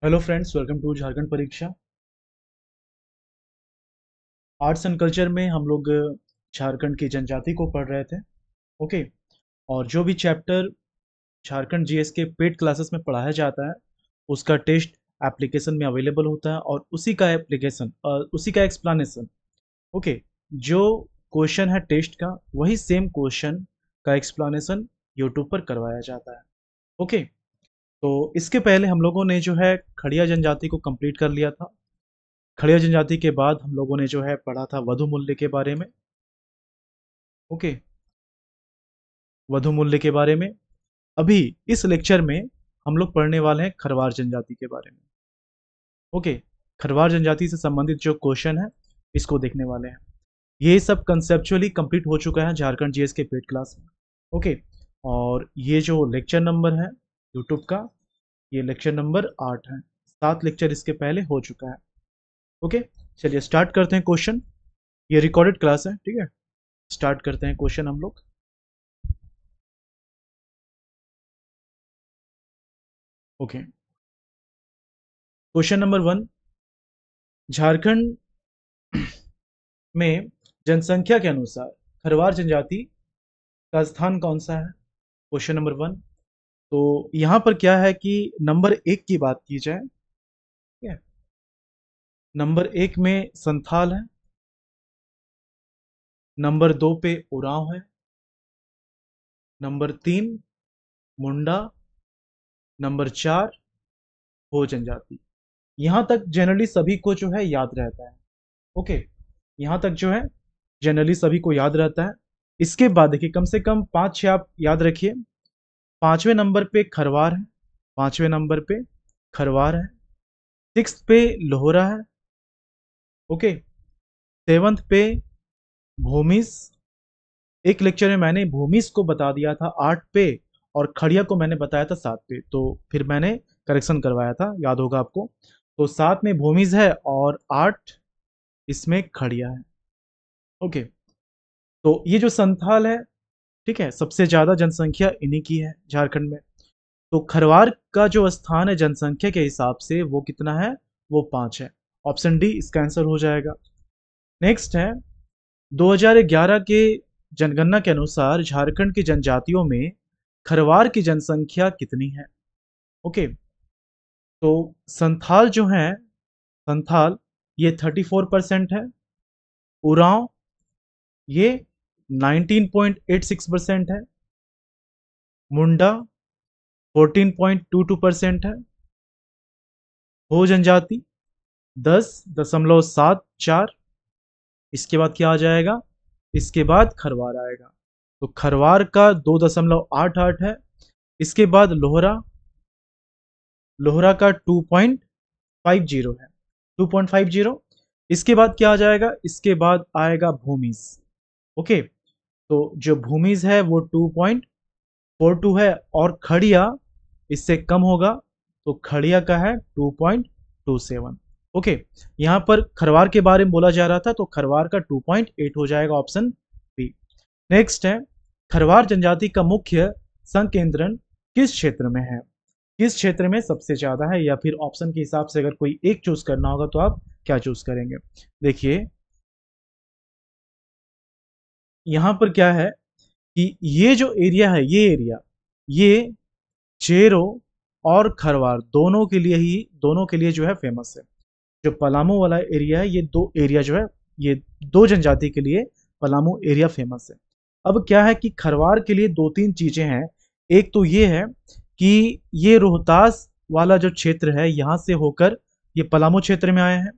Hello friends, welcome to Jharkhand Pariksha. Arts and culture में हम लोग झारखंड की जनजाति को पढ़ रहे थे। ओके। और जो भी चैप्टर झारखंड जीएस के पेड क्लासेस में पढ़ाया जाता है उसका टेस्ट एप्लीकेशन में अवेलेबल होता है और उसी का एक्सप्लेनेशन। ओके। जो क्वेश्चन है टेस्ट का वही सेम क्वेश्चन का एक्सप्लेनेशन यूट्यूब पर करवाया जाता है। ओके। तो इसके पहले हम लोगों ने जो है खड़िया जनजाति को कंप्लीट कर लिया था। खड़िया जनजाति के बाद हम लोगों ने जो है पढ़ा था वधु मूल्य के बारे में। ओके। वधु मूल्य के बारे में अभी इस लेक्चर में हम लोग पढ़ने वाले हैं खरवार जनजाति के बारे में। ओके। खरवार जनजाति से संबंधित जो क्वेश्चन है इसको देखने वाले हैं। ये सब कंसेप्चुअली कंप्लीट हो चुका है झारखंड जीएस के पेड क्लास में। ओके। और ये जो लेक्चर नंबर है यूट्यूब का, ये लेक्चर नंबर 8 है। 7 लेक्चर इसके पहले हो चुका है। ओके। चलिए स्टार्ट करते हैं क्वेश्चन। ये रिकॉर्डेड क्लास है, ठीक है। स्टार्ट करते हैं क्वेश्चन हम लोग। ओके। क्वेश्चन नंबर 1, झारखंड में जनसंख्या के अनुसार खरवार जनजाति का स्थान कौन सा है? Question number 1। तो यहाँ पर क्या है कि नंबर 1 की बात की जाए, ठीक है। नंबर 1 में संथाल है। नंबर 2 पे उरांव है। नंबर 3 मुंडा। नंबर 4 हो जनजाति। यहाँ तक जनरली सभी को जो है याद रहता है। ओके। यहाँ तक जो है जनरली सभी को याद रहता है। इसके बाद देखिए कम से कम 5-6 आप याद रखिए। 5वें नंबर पे खरवार है। 5वें नंबर पे खरवार है। 6th पे लोहरा है। ओके। 7th पे भूमिस। एक लेक्चर में मैंने भूमिस को बता दिया था 8 पे और खड़िया को मैंने बताया था 7 पे, तो फिर मैंने करेक्शन करवाया था, याद होगा आपको। तो 7 में भूमिस है और 8 इसमें खड़िया है। ओके। तो ये जो संथाल है, ठीक है, सबसे ज्यादा जनसंख्या इन्हीं की है झारखंड में। तो खरवार का जो स्थान है जनसंख्या के हिसाब से वो कितना है? वो 5 है। ऑप्शन डी इसका आंसर हो जाएगा। नेक्स्ट है 2011 के जनगणना के अनुसार झारखंड की जनजातियों में खरवार की जनसंख्या कितनी है? ओके। तो संथाल जो है, संथाल ये 34% है। उरांव ये 19.86% है। मुंडा 14.22% है। हो जनजाति 10.74। इसके बाद क्या आ जाएगा? इसके बाद खरवार आएगा। तो खरवार का 2.88 है। इसके बाद लोहरा, लोहरा का 2.50 है। 2.50। इसके बाद क्या आ जाएगा? इसके बाद आएगा भूमिज। ओके। तो जो भूमिज है वो 2.42 है और खड़िया इससे कम होगा, तो खड़िया का है 2.27। ओके। यहाँ पर खरवार के बारे में बोला जा रहा था तो खरवार का 2.8 हो जाएगा, ऑप्शन बी। नेक्स्ट है खरवार जनजाति का मुख्य संकेंद्रण किस क्षेत्र में है? किस क्षेत्र में सबसे ज्यादा है, या फिर ऑप्शन के हिसाब से अगर कोई एक चूज करना होगा तो आप क्या चूज करेंगे? देखिए यहां पर क्या है कि ये जो एरिया है, ये एरिया, ये चेरो और खरवार दोनों के लिए जो है फेमस है। जो पलामू वाला एरिया है, ये दो एरिया जो है, ये दो जनजाति के लिए पलामू एरिया फेमस है। अब क्या है कि खरवार के लिए दो तीन चीजें हैं। एक तो ये है कि ये रोहतास वाला जो क्षेत्र है यहाँ से होकर ये पलामू क्षेत्र में आए हैं।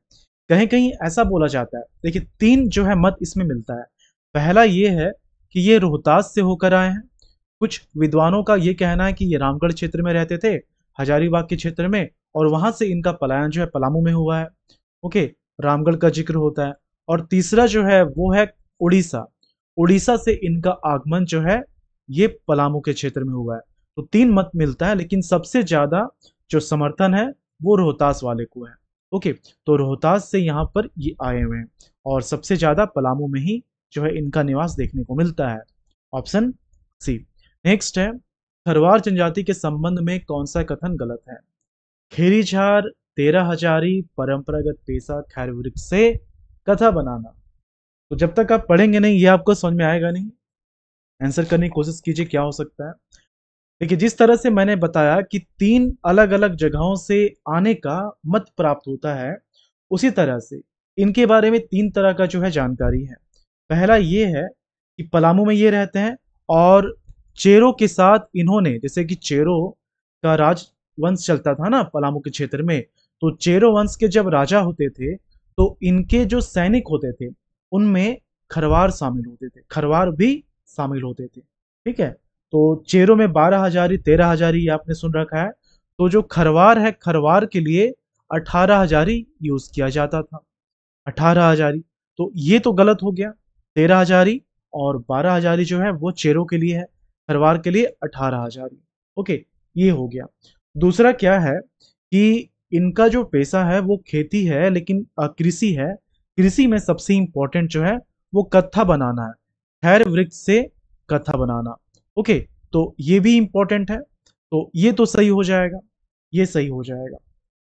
कहीं कहीं ऐसा बोला जाता है, देखिए तीन जो है मत इसमें मिलता है। पहला ये है कि ये रोहतास से होकर आए हैं। कुछ विद्वानों का ये कहना है कि ये रामगढ़ क्षेत्र में रहते थे, हजारीबाग के क्षेत्र में, और वहां से इनका पलायन जो है पलामू में हुआ है। ओके। रामगढ़ का जिक्र होता है। और तीसरा जो है वो है उड़ीसा। उड़ीसा से इनका आगमन जो है ये पलामू के क्षेत्र में हुआ है। तो तीन मत मिलता है, लेकिन सबसे ज्यादा जो समर्थन है वो रोहतास वाले को है। ओके। तो रोहतास से यहाँ पर ये आए हुए हैं और सबसे ज्यादा पलामू में ही जो है इनका निवास देखने को मिलता है, ऑप्शन सी। नेक्स्ट है खरवार जनजाति के संबंध में कौन सा कथन गलत है? खेरीझार, तेरह हजारी, परंपरागत पेशा खैर वृक्ष से कथा बनाना। तो जब तक आप पढ़ेंगे नहीं ये आपको समझ में आएगा नहीं। आंसर करने की कोशिश कीजिए क्या हो सकता है। देखिए जिस तरह से मैंने बताया कि तीन अलग अलग जगहों से आने का मत प्राप्त होता है, उसी तरह से इनके बारे में तीन तरह का जो है जानकारी है। पहला ये है कि पलामू में ये रहते हैं और चेरों के साथ इन्होंने, जैसे कि चेरों का राजवंश चलता था ना पलामू के क्षेत्र में, तो चेरो वंश के जब राजा होते थे तो इनके जो सैनिक होते थे उनमें खरवार शामिल होते थे, खरवार भी शामिल होते थे। ठीक है, तो चेरों में 12 हजारी 13 हजारी ये आपने सुन रखा है। तो जो खरवार है, खरवार के लिए 18 हजारी यूज किया जाता था, 18 हजारी। तो ये तो गलत हो गया, 13 हजारी और 12 हजारी जो है वो चेरों के लिए है, खरवार के लिए 18 हजारी। ओके, ये हो गया। दूसरा क्या है कि इनका जो पेशा है वो खेती है, लेकिन कृषि है। कृषि में सबसे इंपॉर्टेंट जो है वो कत्था बनाना है, खैर वृक्ष से कत्था बनाना। ओके, तो ये भी इंपॉर्टेंट है, तो ये तो सही हो जाएगा, ये सही हो जाएगा।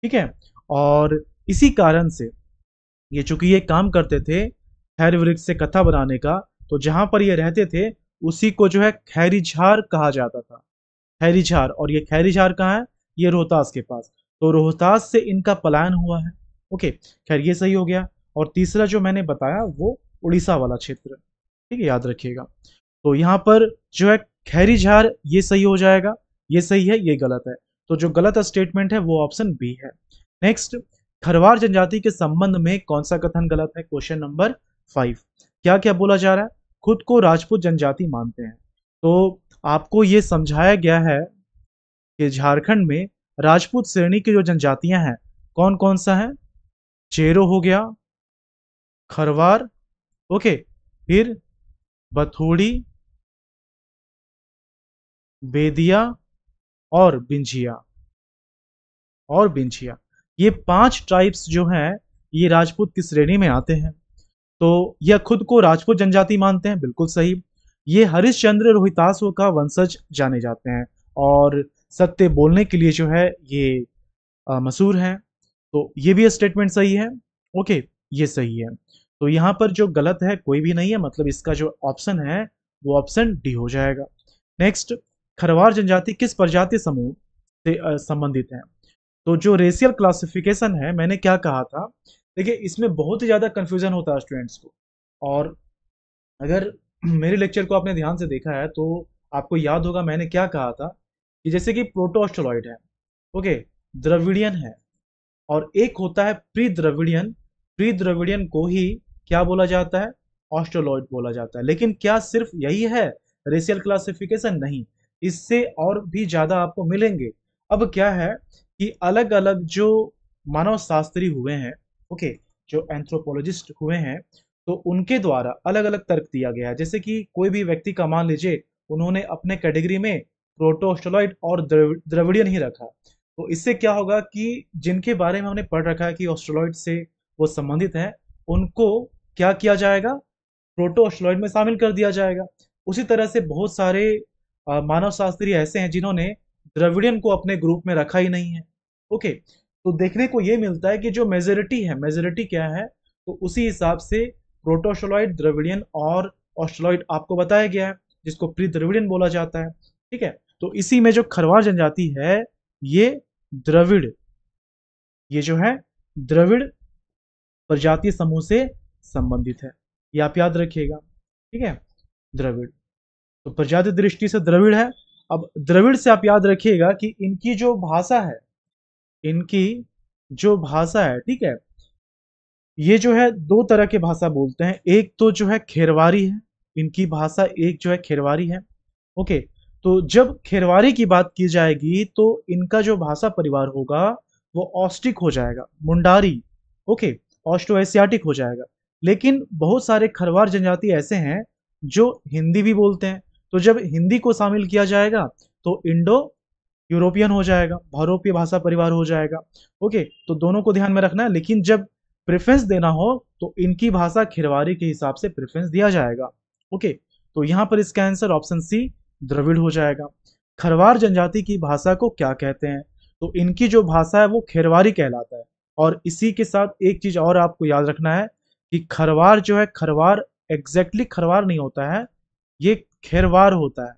ठीक है, और इसी कारण से ये चूंकि ये काम करते थे खैर वृक्ष से कथा बनाने का, तो जहां पर ये रहते थे उसी को जो है खैरीझार कहा जाता था, खैरीझार। और ये खैरीझार कहाँ है, ये रोहतास के पास। तो रोहतास से इनका पलायन हुआ है। ओके, खैर ये सही हो गया। और तीसरा जो मैंने बताया वो उड़ीसा वाला क्षेत्र, ठीक है, याद रखिएगा। तो यहाँ पर जो है खैरीझार ये सही हो जाएगा, ये सही है, ये गलत है। तो जो गलत स्टेटमेंट है वो ऑप्शन बी है। नेक्स्ट, खरवार जनजाति के संबंध में कौन सा कथन गलत है, क्वेश्चन नंबर 5। क्या क्या बोला जा रहा है, खुद को राजपूत जनजाति मानते हैं। तो आपको ये समझाया गया है कि झारखंड में राजपूत श्रेणी की जो जनजातियां हैं कौन कौन सा है, चेरो हो गया, खरवार, ओके, फिर बथोड़ी, बेदिया और बिंझिया, और बिंझिया। ये 5 ट्राइब्स जो हैं ये राजपूत की श्रेणी में आते हैं। तो यह खुद को राजपूत जनजाति मानते हैं, बिल्कुल सही। ये हरिश्चंद्र रोहितासों का वंशज जाने जाते हैं और सत्य बोलने के लिए जो है ये मशहूर हैं। तो ये भी स्टेटमेंट सही है। ओके, ये सही है। तो यहाँ पर जो गलत है कोई भी नहीं है, मतलब इसका जो ऑप्शन है वो ऑप्शन डी हो जाएगा। नेक्स्ट, खरवार जनजाति किस प्रजाति समूह से संबंधित है। तो जो रेशियल क्लासिफिकेशन है, मैंने क्या कहा था, देखिए इसमें बहुत ही ज़्यादा कन्फ्यूजन होता है स्टूडेंट्स को। और अगर मेरे लेक्चर को आपने ध्यान से देखा है तो आपको याद होगा मैंने क्या कहा था कि जैसे कि प्रोटो ऑस्ट्रोलॉइड है, ओके, द्रविडियन है, और एक होता है प्री द्रविडियन। प्री द्रविडियन को ही क्या बोला जाता है, ऑस्ट्रोलॉइड बोला जाता है। लेकिन क्या सिर्फ यही है रेशियल क्लासिफिकेशन, नहीं, इससे और भी ज़्यादा आपको मिलेंगे। अब क्या है कि अलग अलग जो मानव शास्त्री हुए हैं, ओके, जो एंथ्रोपोलॉजिस्ट हुए हैं, तो उनके द्वारा अलग अलग तर्क दिया गया है। जैसे कि कोई भी व्यक्ति का मान लीजिए उन्होंने अपने कैटेगरी में प्रोटो ऑस्ट्रोलॉइड और द्रविडियन ही रखा, तो इससे क्या होगा कि जिनके बारे में हमने पढ़ रखा है कि ऑस्ट्रोलॉइड से वो संबंधित हैं, उनको क्या किया जाएगा, प्रोटो ऑस्ट्रोलॉइड में शामिल कर दिया जाएगा। उसी तरह से बहुत सारे मानव शास्त्री ऐसे हैं जिन्होंने द्रविडियन को अपने ग्रुप में रखा ही नहीं है। ओके, तो देखने को ये मिलता है कि जो मेजोरिटी है, मेजोरिटी क्या है, तो उसी हिसाब से प्रोटो ऑस्ट्रोलॉइड, द्रविडियन और ऑस्ट्रोलॉइड आपको बताया गया है, जिसको प्री द्रविडियन बोला जाता है। ठीक है, तो इसी में जो खरवार जनजाति है ये द्रविड़, ये जो है द्रविड़ प्रजातीय समूह से संबंधित है, ये आप याद रखिएगा। ठीक है, द्रविड़ तो प्रजाति दृष्टि से द्रविड़ है। अब द्रविड़ से आप याद रखिएगा कि इनकी जो भाषा है, इनकी जो भाषा है, ठीक है, ये जो है दो तरह के भाषा बोलते हैं। एक तो जो है खेरवारी है, इनकी भाषा एक जो है खेरवारी है। ओके, तो जब खेरवारी की बात की जाएगी तो इनका जो भाषा परिवार होगा वो ऑस्टिक हो जाएगा, मुंडारी, ओके, ऑस्ट्रो एशियाटिक हो जाएगा। लेकिन बहुत सारे खरवार जनजाति ऐसे हैं जो हिंदी भी बोलते हैं, तो जब हिंदी को शामिल किया जाएगा तो इंडो यूरोपियन हो जाएगा, बहुरूपीय भाषा परिवार हो जाएगा। ओके, तो दोनों को ध्यान में रखना है, लेकिन जब प्रेफरेंस देना हो तो इनकी भाषा खिरवारी के हिसाब से प्रेफरेंस दिया जाएगा। ओके, तो यहाँ पर इसका आंसर ऑप्शन सी द्रविड़ हो जाएगा। खरवार जनजाति की भाषा को क्या कहते हैं, तो इनकी जो भाषा है वो खेरवारी कहलाता है। और इसी के साथ एक चीज और आपको याद रखना है कि खरवार जो है, खरवार एग्जैक्टली खरवार नहीं होता है, ये खेरवार होता है।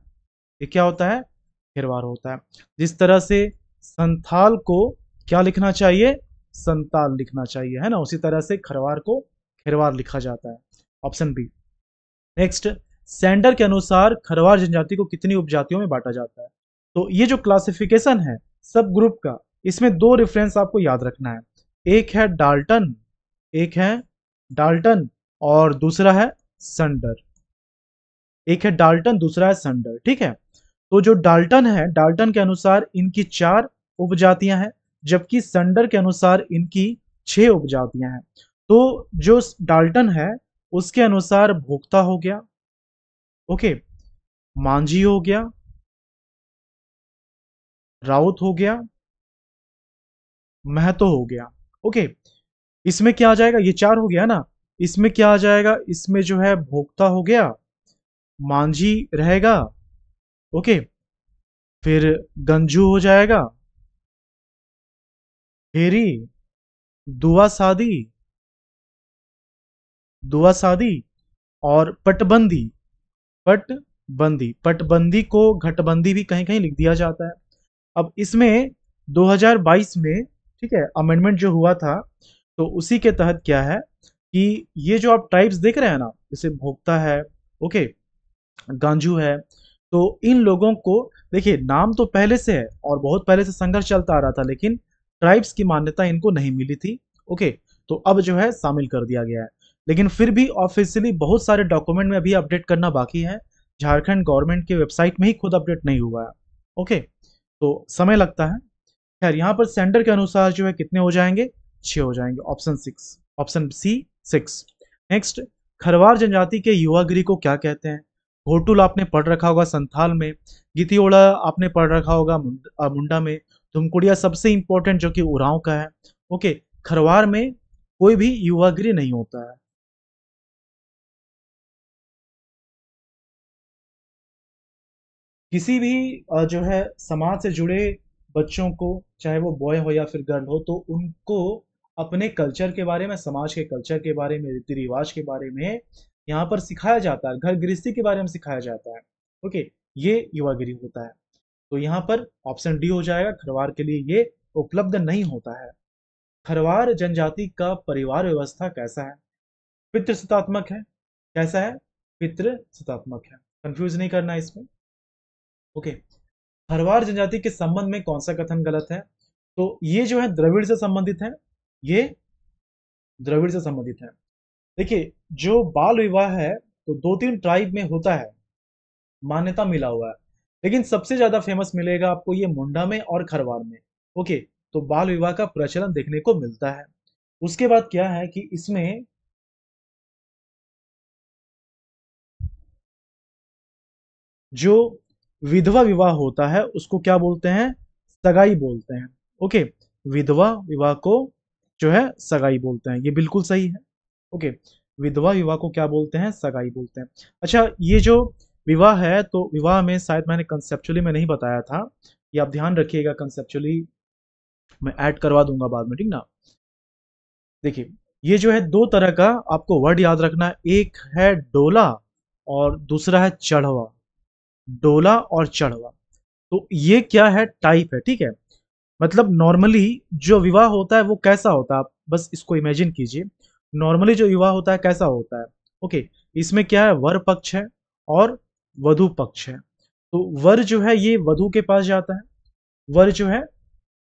ये क्या होता है? खेरवार होता है। जिस तरह से संथाल को क्या लिखना चाहिए? संताल लिखना चाहिए, है ना, उसी तरह से खरवार को खेरवार लिखा जाता है। Option B. नेक्स्ट, सैंडर के अनुसार खरवार जनजाति को कितनी उपजातियों में बांटा जाता है? तो ये जो क्लासिफिकेशन है सब ग्रुप का, इसमें दो रेफरेंस आपको याद रखना है। एक है डाल्टन, एक है डाल्टन और दूसरा है संडर। एक है डाल्टन, दूसरा है संडर, ठीक है। तो जो डाल्टन है, डाल्टन के अनुसार इनकी 4 उपजातियां हैं, जबकि संडर के अनुसार इनकी 6 उपजातियां हैं। तो जो डाल्टन है उसके अनुसार भोक्ता हो गया, ओके, मांझी हो गया, राउत हो गया, महतो हो गया, ओके। इसमें क्या आ जाएगा? ये 4 हो गया ना, इसमें क्या आ जाएगा? इसमें जो है भोक्ता हो गया, मांझी रहेगा, ओके, फिर गंजू हो जाएगा, हेरी, दुआ सादी, दुआ सादी और पटबंदी। पटबंदी, पटबंदी को घटबंदी भी कहीं कहीं लिख दिया जाता है। अब इसमें 2022 में, ठीक है, अमेंडमेंट जो हुआ था, तो उसी के तहत क्या है कि ये जो आप टाइप्स देख रहे हैं ना, जैसे भोक्ता है, ओके, गांजू है, तो इन लोगों को देखिए नाम तो पहले से है और बहुत पहले से संघर्ष चलता आ रहा था, लेकिन ट्राइब्स की मान्यता इनको नहीं मिली थी, ओके। तो अब जो है शामिल कर दिया गया है, लेकिन फिर भी ऑफिशियली बहुत सारे डॉक्यूमेंट में अभी अपडेट करना बाकी है। झारखंड गवर्नमेंट के वेबसाइट में ही खुद अपडेट नहीं हुआ है, ओके, तो समय लगता है। खैर, यहाँ पर सेंटर के अनुसार जो है कितने हो जाएंगे? 6 हो जाएंगे। Option 6, option C 6। Next, Kharwar जनजाति के युवागिरी को क्या कहते हैं? घोटुल आपने पढ़ रखा होगा संथाल में, गितियोड़ा आपने पढ़ रखा होगा मुंडा में, तुमकुड़िया सबसे इंपॉर्टेंट जो कि उरांव का है, ओके। खरवार में कोई भी युवागिरी नहीं होता है। किसी भी जो है समाज से जुड़े बच्चों को, चाहे वो बॉय हो या फिर गर्ल हो, तो उनको अपने कल्चर के बारे में, समाज के कल्चर के बारे में, रीति रिवाज के बारे में यहाँ पर सिखाया जाता है, घर गृहस्थी के बारे में सिखाया जाता है, ओके। ये युवागिरी होता है। तो यहाँ पर ऑप्शन डी हो जाएगा, खरवार के लिए ये उपलब्ध नहीं होता है। खरवार जनजाति का परिवार व्यवस्था कैसा है? पितृसत्तात्मक है। कैसा है? पितृसत्तात्मक है। कंफ्यूज नहीं करना इसमें, ओके। खरवार जनजाति के संबंध में कौन सा कथन गलत है? तो ये जो है द्रविड़ से संबंधित है, ये द्रविड़ से संबंधित है। देखिए, जो बाल विवाह है तो 2-3 ट्राइब में होता है, मान्यता मिला हुआ है, लेकिन सबसे ज्यादा फेमस मिलेगा आपको ये मुंडा में और खरवार में, ओके। तो बाल विवाह का प्रचलन देखने को मिलता है। उसके बाद क्या है कि इसमें जो विधवा विवाह होता है उसको क्या बोलते हैं? सगाई बोलते हैं, ओके। विधवा विवाह को जो है सगाई बोलते हैं, ये बिल्कुल सही है, ओके। विधवा विवाह को क्या बोलते हैं? सगाई बोलते हैं। अच्छा, ये जो विवाह है, तो विवाह में शायद मैंने कंसेप्चुअली में नहीं बताया था, ये आप ध्यान रखिएगा, कंसेप्चुअली मैं ऐड करवा दूंगा बाद में, ठीक ना। देखिए, ये जो है दो तरह का आपको वर्ड याद रखना है, एक है डोला और दूसरा है चढ़वा। डोला और चढ़वा, तो ये क्या है? टाइप है, ठीक है। मतलब नॉर्मली जो विवाह होता है वो कैसा होता है, आप बस इसको इमेजिन कीजिए। नॉर्मली जो विवाह होता है कैसा होता है, ओके। इसमें क्या है? वर पक्ष है और वधु पक्ष है। तो वर जो है ये वधु के पास जाता है, वर जो है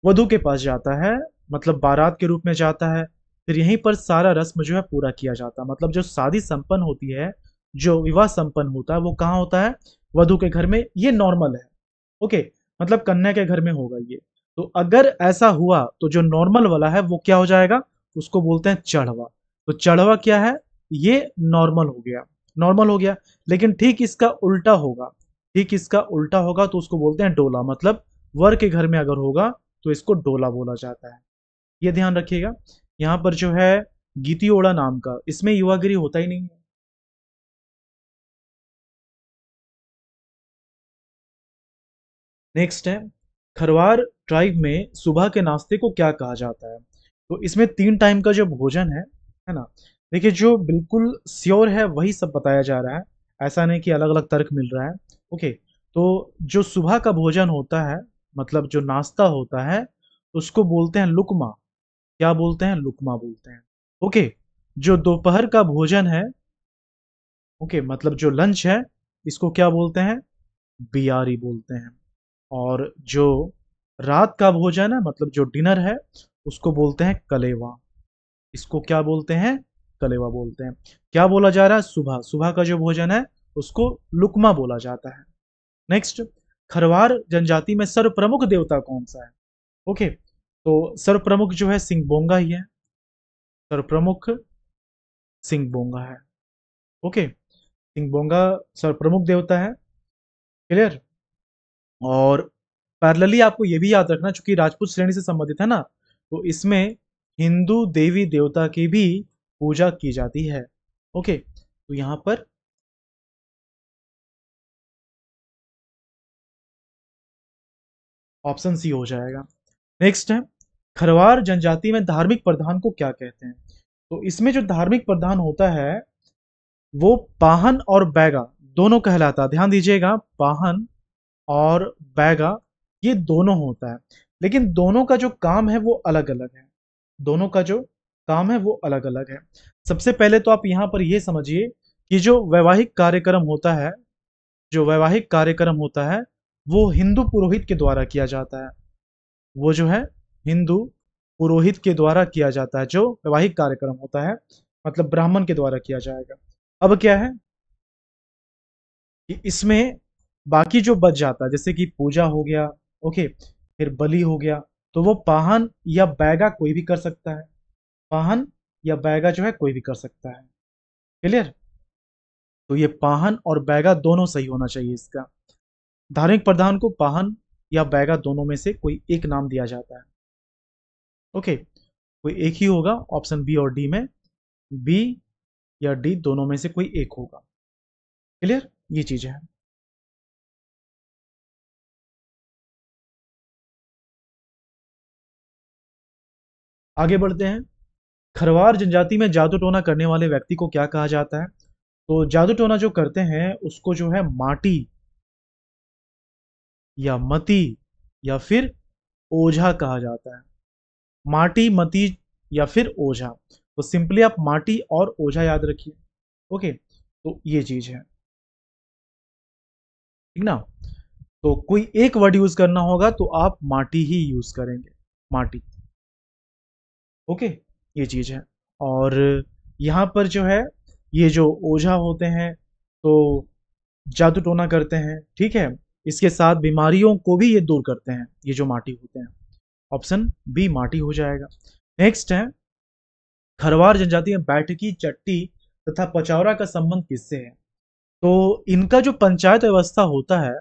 वधु के पास जाता है, मतलब बारात के रूप में जाता है। फिर यहीं पर सारा रस्म जो है पूरा किया जाता है, मतलब जो शादी संपन्न होती है, जो विवाह संपन्न होता है वो कहाँ होता है? वधु के घर में। ये नॉर्मल है, ओके, मतलब कन्या के घर में होगा ये। तो अगर ऐसा हुआ तो जो नॉर्मल वाला है वो क्या हो जाएगा? उसको बोलते हैं चढ़वा। तो चढ़वा क्या है? ये नॉर्मल हो गया, नॉर्मल हो गया। लेकिन ठीक इसका उल्टा होगा, ठीक इसका उल्टा होगा तो उसको बोलते हैं डोला, मतलब वर के घर में अगर होगा तो इसको डोला बोला जाता है। ये ध्यान रखिएगा। यहाँ पर जो है गीती ओड़ा नाम का, इसमें युवागिरी होता ही नहीं है। नेक्स्ट है खरवार ट्राइब में सुबह के नाश्ते को क्या कहा जाता है? तो इसमें 3 टाइम का जो भोजन है ना? देखिए जो बिल्कुल श्योर है वही सब बताया जा रहा है, ऐसा नहीं कि अलग-अलग तर्क मिल रहा है। ओके, तो जो सुबह का भोजन होता है, मतलब जो नाश्ता होता है, उसको बोलते हैं लुकमा। क्या बोलते हैं? लुकमा बोलते हैं। ओके, जो दोपहर का भोजन है, ओके, मतलब जो लंच है, इसको क्या बोलते हैं? बियारी बोलते हैं। और जो रात का भोजन है, मतलब जो डिनर है, उसको बोलते हैं कलेवा। इसको क्या बोलते हैं? कलेवा बोलते हैं। क्या बोला जा रहा है? सुबह सुबह का जो भोजन है उसको लुकमा बोला जाता है। नेक्स्ट, खरवार जनजाति में सर्व प्रमुख देवता कौन सा है? ओके, तो सर्व प्रमुख जो है सिंगबोंगा ही है। सर्व प्रमुख सिंगबोंगा है। ओके, सिंगबोंगा सर्व प्रमुख देवता है। क्लियर? और पैरेलली आपको ये भी याद रखना, चूंकि राजपूत श्रेणी से संबंधित है ना, तो इसमें हिंदू देवी देवता की भी पूजा की जाती है। ओके, तो यहां पर ऑप्शन सी हो जाएगा। नेक्स्ट है, खरवार जनजाति में धार्मिक प्रधान को क्या कहते हैं? तो इसमें जो धार्मिक प्रधान होता है वो पाहन और बैगा दोनों कहलाता है। ध्यान दीजिएगा, पाहन और बैगा ये दोनों होता है, लेकिन दोनों का जो काम है वो अलग अलग है। दोनों का जो काम है वो अलग अलग है। सबसे पहले तो आप यहाँ पर ये समझिए कि जो वैवाहिक कार्यक्रम होता है, जो वैवाहिक कार्यक्रम होता है वो हिंदू पुरोहित के द्वारा किया जाता है। वो जो है हिंदू पुरोहित के द्वारा किया जाता है, जो वैवाहिक कार्यक्रम होता है, मतलब ब्राह्मण के द्वारा किया जाएगा। अब क्या है कि इसमें बाकी जो बच जाता है, जैसे कि पूजा हो गया, ओके, फिर बलि हो गया, तो वो पाहन या बैगा कोई भी कर सकता है। पाहन या बैगा जो है कोई भी कर सकता है। क्लियर? तो ये पाहन और बैगा दोनों सही होना चाहिए इसका। धार्मिक प्रधान को पाहन या बैगा दोनों में से कोई एक नाम दिया जाता है। ओके, कोई एक ही होगा, ऑप्शन बी और डी में, बी या डी दोनों में से कोई एक होगा। क्लियर? ये चीज है। आगे बढ़ते हैं। खरवार जनजाति में जादू टोना करने वाले व्यक्ति को क्या कहा जाता है? तो जादू टोना जो करते हैं उसको जो है माटी या मती या फिर ओझा कहा जाता है। माटी, मती या फिर ओझा। तो सिंपली आप माटी और ओझा याद रखिए। ओके, तो ये चीज है, ठीक ना? तो कोई एक वर्ड यूज करना होगा तो आप माटी ही यूज करेंगे, माटी। ओके, ये चीज है। और यहाँ पर जो है ये जो ओझा होते हैं तो जादू टोना करते हैं, ठीक है, इसके साथ बीमारियों को भी ये दूर करते हैं, ये जो माटी होते हैं। ऑप्शन बी माटी हो जाएगा। नेक्स्ट है, खरवार जनजाति में बैठकी, चट्टी तथा पचौरा का संबंध किससे है? तो इनका जो पंचायत व्यवस्था होता है,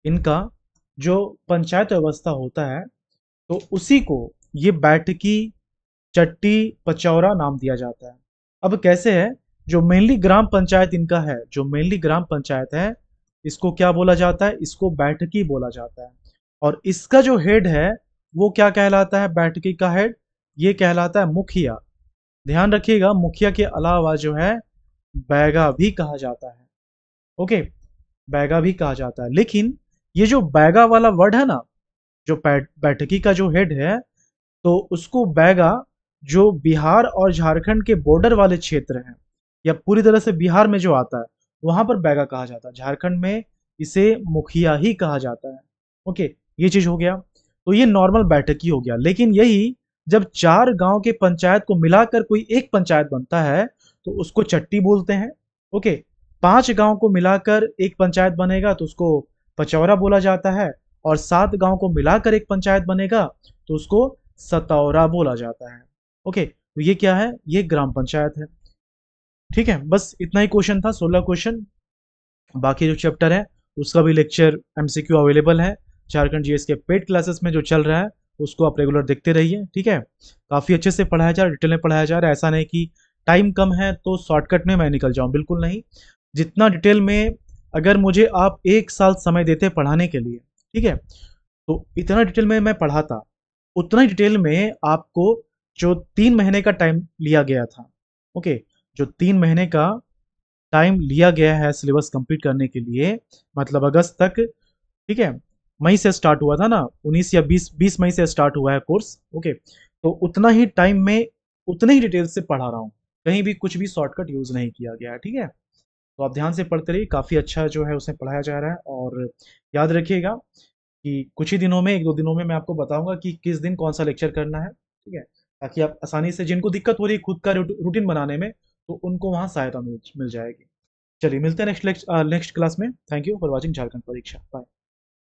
इनका जो पंचायत व्यवस्था होता है, तो उसी को ये बैठकी, चट्टी, पचौरा नाम दिया जाता है। अब कैसे है, जो मेनली ग्राम पंचायत इनका है, जो मेनली ग्राम पंचायत है, इसको क्या बोला जाता है? इसको बैठकी बोला जाता है। और इसका जो हेड है वो क्या कहलाता है? बैठकी का हेड ये कहलाता है मुखिया। ध्यान रखिएगा, मुखिया के अलावा जो है बैगा भी कहा जाता है। ओके, बैगा भी कहा जाता है, लेकिन ये जो बैगा वाला वर्ड है ना, जो बैठकी का जो हेड है, तो उसको बैगा जो बिहार और झारखंड के बॉर्डर वाले क्षेत्र हैं, या पूरी तरह से बिहार में जो आता है वहां पर बैगा कहा जाता है। झारखंड में इसे मुखिया ही कहा जाता है। ओके, ये चीज हो गया। तो ये नॉर्मल बैठक ही हो गया, लेकिन यही जब 4 गांव के पंचायत को मिलाकर कोई एक पंचायत बनता है तो उसको चट्टी बोलते हैं। ओके, 5 गांव को मिलाकर एक पंचायत बनेगा तो उसको पचौरा बोला जाता है, और 7 गांव को मिलाकर एक पंचायत बनेगा तो उसको सतौरा बोला जाता है। ओके, तो ये क्या है? ये ग्राम पंचायत है। ठीक है, बस इतना ही क्वेश्चन था, 16 क्वेश्चन। बाकी जो चैप्टर है उसका भी लेक्चर एमसीक्यू अवेलेबल है झारखंड जीएस के पेड क्लासेस में जो चल रहा है, उसको आप रेगुलर देखते रहिए। ठीक है, काफ़ी अच्छे से पढ़ाया जा रहा है, डिटेल में पढ़ाया जा रहा है। ऐसा नहीं कि टाइम कम है तो शॉर्टकट में मैं निकल जाऊँ, बिल्कुल नहीं। जितना डिटेल में, अगर मुझे आप 1 साल समय देते पढ़ाने के लिए, ठीक है, तो इतना डिटेल में मैं पढ़ा था, उतना ही डिटेल में आपको जो 3 महीने का टाइम लिया गया था, ओके, जो 3 महीने का टाइम लिया गया है सिलेबस कंप्लीट करने के लिए, मतलब अगस्त तक, ठीक है, मई से स्टार्ट हुआ था ना, 19 या 20 मई से स्टार्ट हुआ है कोर्स, ओके, तो उतना ही टाइम में उतने ही डिटेल से पढ़ा रहा हूँ, कहीं भी कुछ भी शॉर्टकट यूज नहीं किया गया है, ठीक है। तो आप ध्यान से पढ़ते रहिए, काफ़ी अच्छा जो है उसमें पढ़ाया जा रहा है, और याद रखिएगा कि कुछ ही दिनों में, 1-2 दिनों में मैं आपको बताऊंगा कि किस दिन कौन सा लेक्चर करना है, ठीक है, ताकि आप आसानी से, जिनको दिक्कत हो रही है खुद का रूटीन बनाने में, तो उनको वहाँ सहायता मिल जाएगी। चलिए मिलते हैं नेक्स्ट क्लास में। Thank you for watching Jharkhand परीक्षा। बाय।